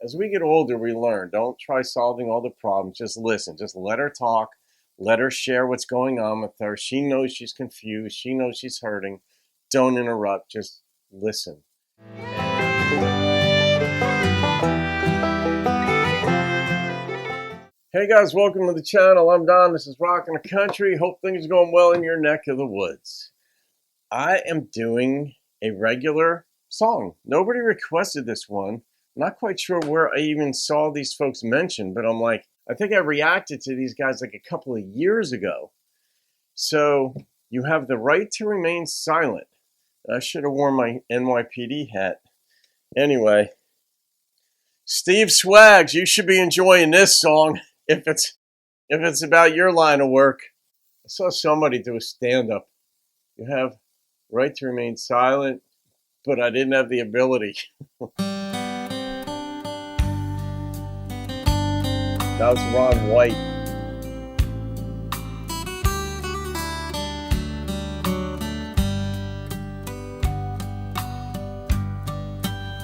As we get older, we learn. Don't try solving all the problems. Just listen. Just let her talk. Let her share what's going on with her. She knows she's confused. She knows she's hurting. Don't interrupt. Just listen. Hey guys, welcome to the channel. I'm Don. This is Rockin' the Country. Hope things are going well in your neck of the woods. I am doing a regular song. Nobody requested this one. Not quite sure where I even saw these folks mentioned, but I'm like, I think I reacted to these guys like a couple of years ago. So you have the right to remain silent. I should have worn my NYPD hat. Anyway, Steve Swags, you should be enjoying this song if it's about your line of work. I saw somebody do a stand-up. You have right to remain silent, but I didn't have the ability. That was Ron White.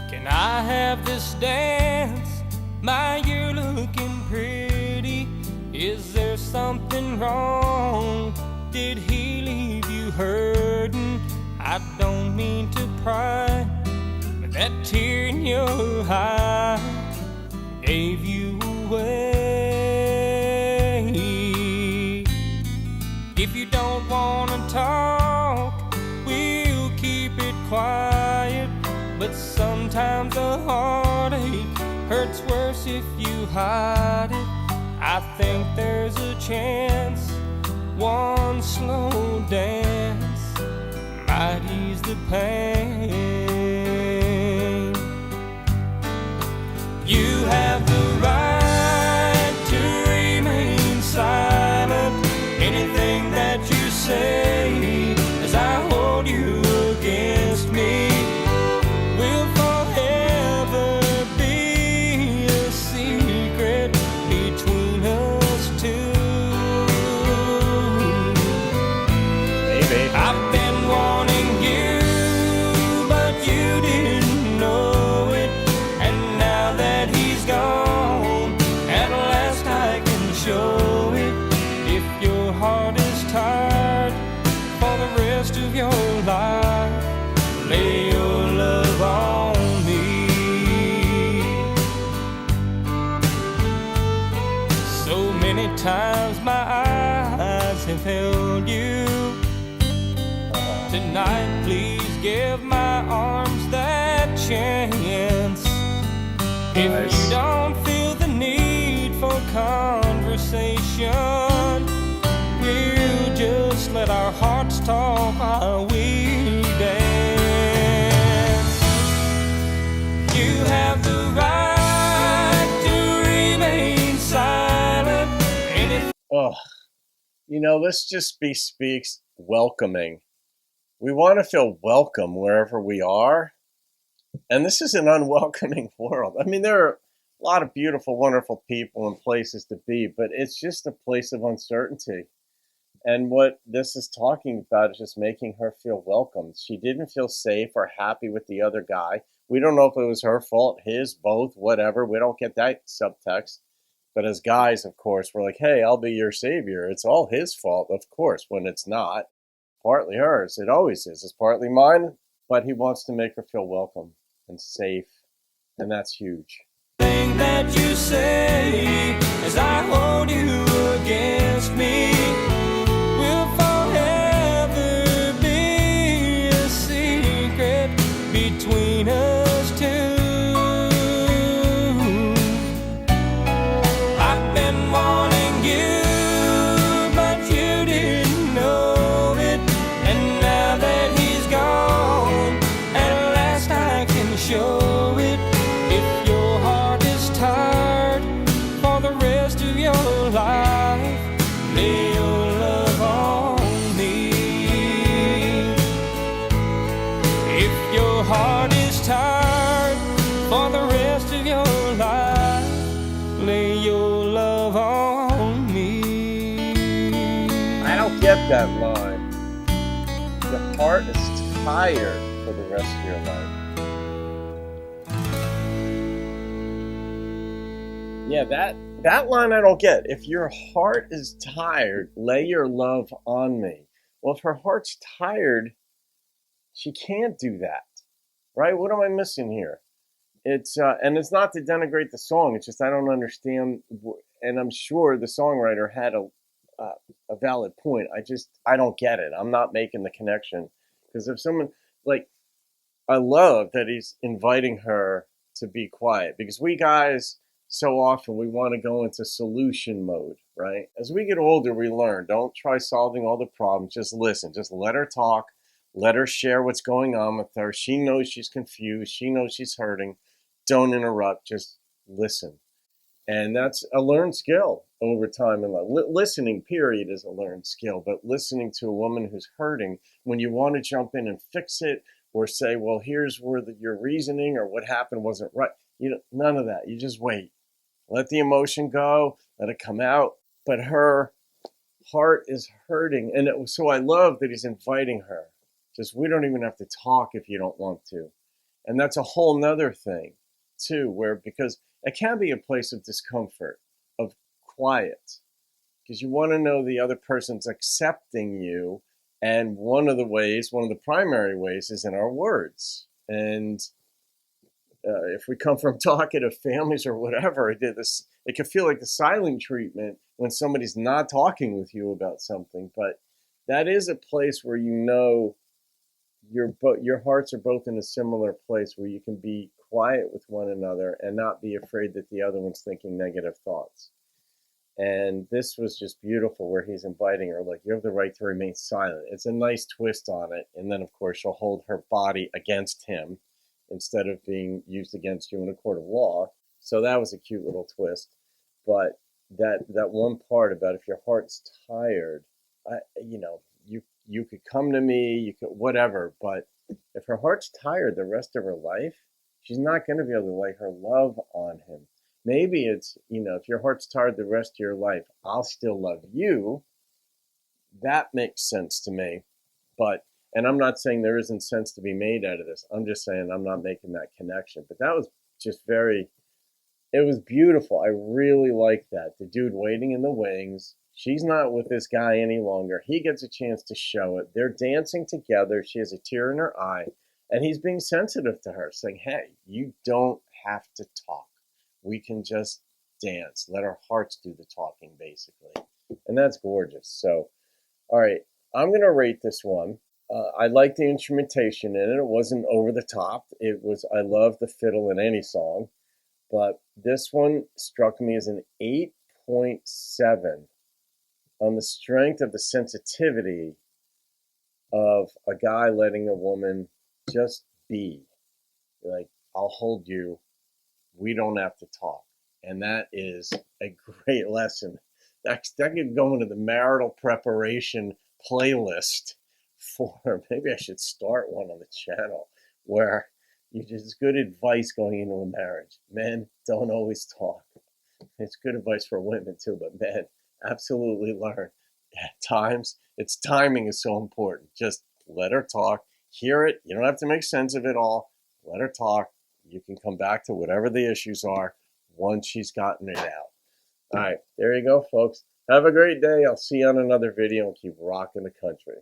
Can I have this dance? My, you're looking pretty. Is there something wrong? Did he leave you hurting? I don't mean to pry, but that tear in your eye gave you away. If you don't wanna talk, we'll keep it quiet. But sometimes a heartache hurts worse if you hide it. I think there's a chance one slow dance might ease the pain. You have the right to remain silent. Anything that you say as I hold you against me will forever be a secret between us two. Maybe. I've been wanting you, but you didn't know it. And now that he's gone, at last I can show it. If your heart is tired for the rest of your life, lay your love on me. So many times my eyes have held you. Tonight, please give my arms that chance. If you don't feel the need for conversation, we'll just let our hearts talk while we dance. You have the right to remain silent. Oh, let's just be welcoming. We want to feel welcome wherever we are. And this is an unwelcoming world. I mean, there are a lot of beautiful, wonderful people and places to be, but it's just a place of uncertainty. And what this is talking about is just making her feel welcome. She didn't feel safe or happy with the other guy. We don't know if it was her fault, his, both, whatever. We don't get that subtext. But as guys, of course, we're like, hey, I'll be your savior. It's all his fault, of course, when it's not. Partly hers. It always is. It's partly mine. But he wants to make her feel welcome and safe. And that's huge. Thing that you say as I hold you against me will forever be a secret between us two. I've been wanting you, but you didn't know it. And now that he's gone, at last I can show it. If your heart is tired for the rest of your life, lay your love on me. If your heart is tired for the rest of your life, lay your love on me. I don't get that line. The heart is tired for the rest of your life. Yeah, that line I don't get. If your heart is tired, lay your love on me. Well, if her heart's tired, she can't do that, right? What am I missing here? It's and it's not to denigrate the song. It's just I don't understand, and I'm sure the songwriter had uh, a valid point. I don't get it. I'm not making the connection because if someone like I love that he's inviting her to be quiet because we guys so often we want to go into solution mode, right? As we get older, we learn don't try solving all the problems, just listen, just let her talk, let her share what's going on with her. She knows she's confused, she knows she's hurting. Don't interrupt, just listen. And that's a learned skill over time in life. Listening, period, is a learned skill. But listening to a woman who's hurting, when you want to jump in and fix it or say, well, here's where your reasoning or what happened wasn't right, none of that. You just wait. Let the emotion go, let it come out. But her heart is hurting. And so I love that he's inviting her. Just, we don't even have to talk if you don't want to. And that's a whole nother thing, too, where because it can be a place of discomfort, of quiet, because you want to know the other person's accepting you. And one of the primary ways is in our words. And if we come from talkative families or whatever, it can feel like the silent treatment when somebody's not talking with you about something. But that is a place where your hearts are both in a similar place where you can be quiet with one another and not be afraid that the other one's thinking negative thoughts. And this was just beautiful where he's inviting her, like, you have the right to remain silent. It's a nice twist on it. And then, of course, she'll hold her body against him instead of being used against you in a court of law. So that was a cute little twist. But that one part about if your heart's tired, you could come to me, you could whatever. But if her heart's tired the rest of her life, she's not going to be able to lay her love on him. Maybe it's, if your heart's tired the rest of your life, I'll still love you. That makes sense to me. And I'm not saying there isn't sense to be made out of this. I'm just saying I'm not making that connection. But that was just it was beautiful. I really like that. The dude waiting in the wings. She's not with this guy any longer. He gets a chance to show it. They're dancing together. She has a tear in her eye. And he's being sensitive to her, saying, hey, you don't have to talk. We can just dance. Let our hearts do the talking, basically. And that's gorgeous. So, all right, I'm going to rate this one. I like the instrumentation in it. It wasn't over the top. I love the fiddle in any song. But this one struck me as an 8.7 on the strength of the sensitivity of a guy letting a woman just be. Like, I'll hold you. We don't have to talk. And that is a great lesson. That could go into the marital preparation playlist maybe I should start one on the channel where it's good advice going into a marriage. Men don't always talk. It's good advice for women too, but men absolutely learn. At times, its timing is so important. Just let her talk. Hear it. You don't have to make sense of it all. Let her talk. You can come back to whatever the issues are once she's gotten it out. All right, there you go, folks. Have a great day. I'll see you on another video and keep rocking the country.